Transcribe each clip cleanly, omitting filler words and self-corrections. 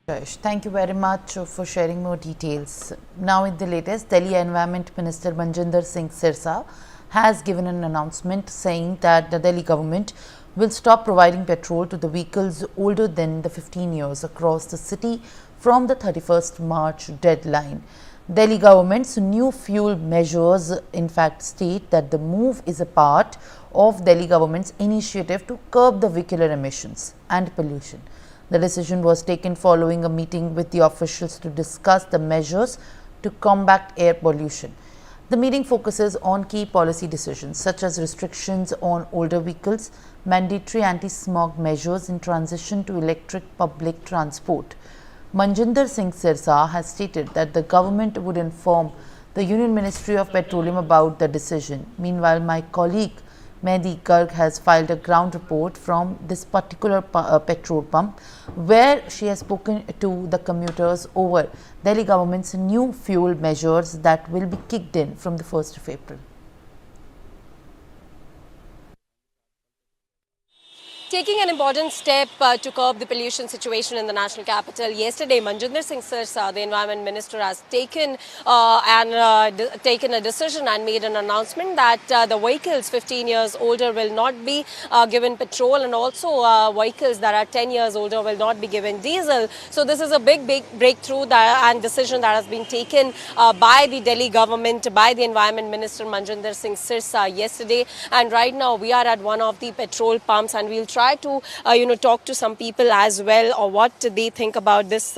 Jayesh, thank you very much for sharing more details. Now, in the latest, Delhi Environment Minister Manjinder Singh Sirsa has given an announcement saying that the Delhi government will stop providing petrol to the vehicles older than the 15 years across the city from the 31st March deadline. Delhi government's new fuel measures in fact state that the move is a part of Delhi government's initiative to curb the vehicular emissions and pollution. The decision was taken following a meeting with the officials to discuss the measures to combat air pollution. The meeting focuses on key policy decisions such as restrictions on older vehicles, mandatory anti-smog measures in transition to electric public transport. Manjinder Singh Sirsa has stated that the government would inform the Union Ministry of Petroleum about the decision. Meanwhile, my colleague Mehdi Garg has filed a ground report from this particular petrol pump where she has spoken to the commuters over Delhi government's new fuel measures that will be kicked in from the 1st of April. Taking an important step to curb the pollution situation in the national capital. Yesterday, Manjinder Singh Sirsa, the Environment Minister, has taken a decision and made an announcement that the vehicles 15 years older will not be given petrol, and also vehicles that are 10 years older will not be given diesel. So this is a big breakthrough and decision that has been taken by the Delhi government, by the Environment Minister Manjinder Singh Sirsa yesterday. And right now we are at one of the petrol pumps, and we'll try to talk to some people as well, or what they think about this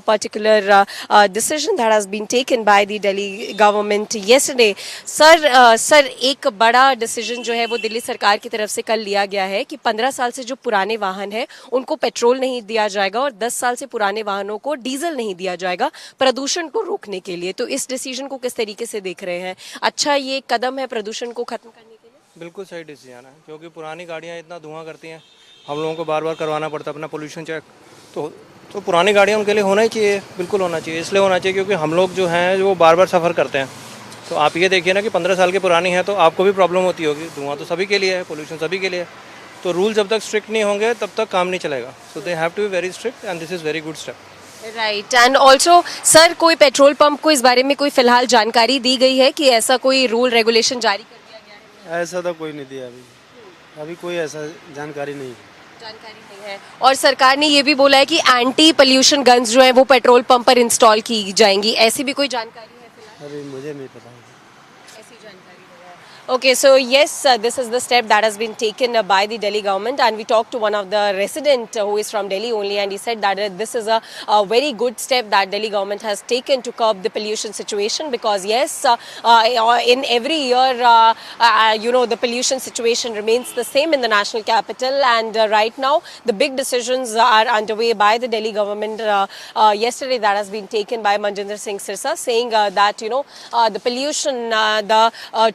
particular decision that has been taken by the Delhi government yesterday. Sir एक बड़ा decision जो है वो दिल्ली सरकार की तरफ से कल लिया गया है कि 15 साल से जो पुराने वाहन हैं उनको पेट्रोल नहीं दिया जाएगा और 10 साल से पुराने वाहनों को डीजल नहीं दिया जाएगा प्रदूषण को रोकने के लिए। तो इस डिसीजन को किस तरीके से देख रहे हैं? अच्छा ये कदम है प्रदूषण को खत्म करने के लिए? बिल्कुल सही डिसीजन है, क्योंकि पुरानी गाड़ियाँ इतना धुआं करती हैं, हम लोगों को बार बार करवाना पड़ता है अपना पोल्यूशन चेक। तो पुरानी गाड़ियाँ उनके लिए होना ही चाहिए, बिल्कुल होना चाहिए। इसलिए होना चाहिए क्योंकि हम लोग जो हैं वो बार बार सफ़र करते हैं। तो आप ये देखिए ना कि 15 साल की पुरानी है तो आपको भी प्रॉब्लम होती होगी। धुआं तो सभी के लिए है, पोल्यूशन सभी के लिए है। तो रूल जब तक स्ट्रिक्ट नहीं होंगे तब तक काम नहीं चलेगा। So they have to be very strict and this is very good step. Right. And also sir, कोई पेट्रोल पंप को इस बारे में कोई फिलहाल जानकारी दी गई है कि ऐसा कोई रूल रेगुलेशन जारी कर दिया गया है? ऐसा तो कोई नहीं दिया अभी कोई ऐसा जानकारी नहीं है। और सरकार ने ये भी बोला है कि एंटी पोल्यूशन गन्स जो है वो पेट्रोल पंप पर इंस्टॉल की जाएंगी। ऐसी भी कोई जानकारी है फिलहाल? अभी मुझे नहीं पता। Okay, so yes, this is the step that has been taken by the Delhi government, and we talked to one of the resident who is from Delhi only, and he said that this is a very good step that Delhi government has taken to curb the pollution situation, because yes, in every year, the pollution situation remains the same in the national capital, and right now the big decisions are underway by the Delhi government. Yesterday that has been taken by Manjinder Singh Sirsa, saying that the pollution,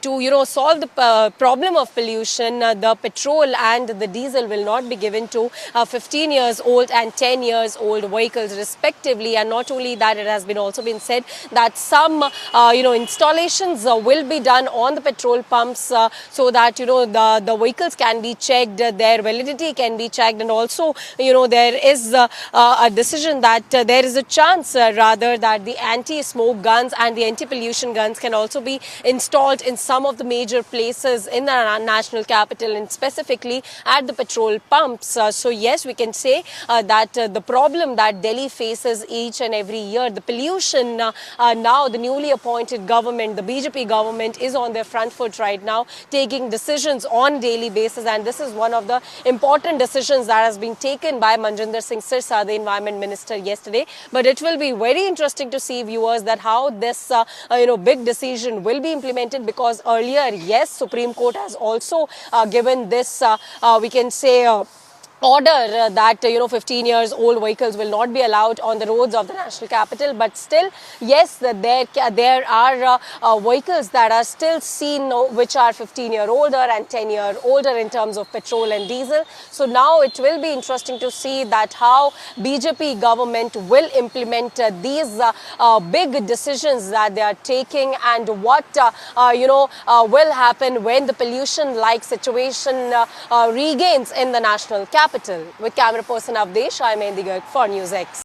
to solve the problem of pollution, the petrol and the diesel will not be given to 15 years old and 10 years old vehicles respectively. And not only that, it has been also been said that some installations will be done on the petrol pumps so that the vehicles can be checked, their validity can be checked, and also there is a decision that there is a chance rather that the anti-smoke guns and the anti-pollution guns can also be installed in some of the major places in the national capital, and specifically at the petrol pumps. So yes, we can say that the problem that Delhi faces each and every year, the pollution, now the newly appointed government, the BJP government, is on their front foot right now, taking decisions on daily basis, and this is one of the important decisions that has been taken by Manjinder Singh Sirsa, the Environment Minister, yesterday. But it will be very interesting to see, viewers, that how this big decision will be implemented, because earlier, yes, Supreme Court has also given this, we can say, order that 15 years old vehicles will not be allowed on the roads of the national capital. But still, yes, there are vehicles that are still seen which are 15-year older and 10-year older in terms of petrol and diesel. So now it will be interesting to see that how BJP government will implement these big decisions that they are taking, and what will happen when the pollution like situation regains in the national capital. With camera person Avdesh, I'm Mehdi Garg for News X.